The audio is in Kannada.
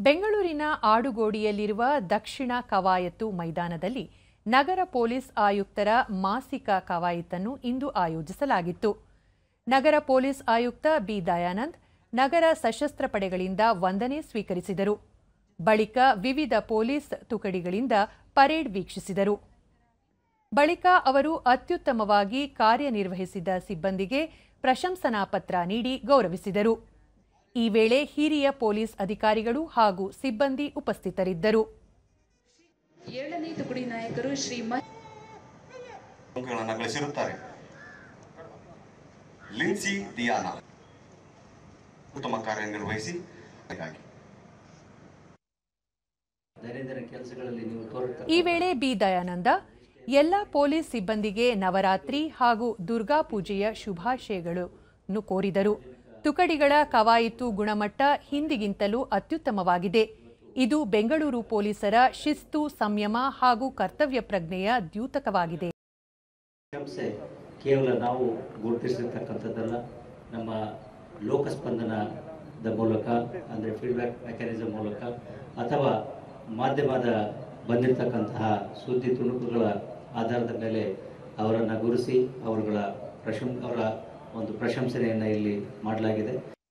ಬೆಂಗಳೂರಿನ ಆಡುಗೋಡಿಯಲ್ಲಿರುವ ದಕ್ಷಿಣ ಕವಾಯತು ಮೈದಾನದಲ್ಲಿ ನಗರ ಪೊಲೀಸ್ ಆಯುಕ್ತರ ಮಾಸಿಕ ಕವಾಯತನ್ನು ಇಂದು ಆಯೋಜಿಸಲಾಗಿತ್ತು. ನಗರ ಪೊಲೀಸ್ ಆಯುಕ್ತ ಬಿ ದಯಾನಂದ್ ನಗರ ಸಶಸ್ತ್ರ ಪಡೆಗಳಿಂದ ವಂದನೆ ಸ್ವೀಕರಿಸಿದರು. ಬಳಿಕ ವಿವಿಧ ಪೊಲೀಸ್ ತುಕಡಿಗಳಿಂದ ಪರೇಡ್ ವೀಕ್ಷಿಸಿದರು. ಬಳಿಕ ಅವರು ಅತ್ಯುತ್ತಮವಾಗಿ ಕಾರ್ಯನಿರ್ವಹಿಸಿದ ಸಿಬ್ಬಂದಿಗೆ ಪ್ರಶಂಸನಾ ಪತ್ರ ನೀಡಿ ಗೌರವಿಸಿದರು. ಈ ವೇಳೆ ಹಿರಿಯ ಪೊಲೀಸ್ ಅಧಿಕಾರಿಗಳು ಹಾಗೂ ಸಿಬ್ಬಂದಿ ಉಪಸ್ಥಿತರಿದ್ದರು. 7ನೇ ತುಕಡಿ ನಾಯಕರು ಶ್ರೀ ಗಳಿಸಿರುತ್ತಾರೆ. ಲಿನ್ಸಿ ದಿಯಾನಾ ಉತ್ತಮ ಕಾರ್ಯನಿರ್ವಹಿಸಿ ಈ ವೇಳೆ ಬಿ ದಯಾನಂದ ಎಲ್ಲ ಪೊಲೀಸ್ ಸಿಬ್ಬಂದಿಗೆ ನವರಾತ್ರಿ ಹಾಗೂ ದುರ್ಗಾ ಪೂಜೆಯ ಶುಭಾಶಯಗಳನ್ನು ಕೋರಿದರು. ತುಕಡಿಗಳ ಕವಾಯಿತು ಗುಣಮಟ್ಟ ಹಿಂದಿಗಿಂತಲೂ ಅತ್ಯುತ್ತಮವಾಗಿದೆ. ಇದು ಬೆಂಗಳೂರು ಪೊಲೀಸರ ಶಿಸ್ತು, ಸಂಯಮ ಹಾಗೂ ಕರ್ತವ್ಯ ಪ್ರಜ್ಞೆಯ ದ್ಯೋತಕವಾಗಿದೆ. ಕೇವಲ ನಾವು ಗುರುತಿಸಿರ್ತಕ್ಕಂಥದ್ದಲ್ಲ, ನಮ್ಮ ಲೋಕಸ್ಪಂದನದ ಮೂಲಕ ಅಂದರೆ ಫೀಡ್ಬ್ಯಾಕ್ ಮೆಕ್ಯಾನಿಸಮ್ ಮೂಲಕ ಅಥವಾ ಮಾಧ್ಯಮದ ಬಂದಿರತಕ್ಕಂತಹ ಸುದ್ದಿ ತುಣುಕುಗಳ ಆಧಾರದ ಮೇಲೆ ಅವರನ್ನು ಗುರುತಿಸಿ ಅವರ ಒಂದು ಪ್ರಶಂಸನೆಯನ್ನು ಇಲ್ಲಿ ಮಾಡಲಾಗಿದೆ.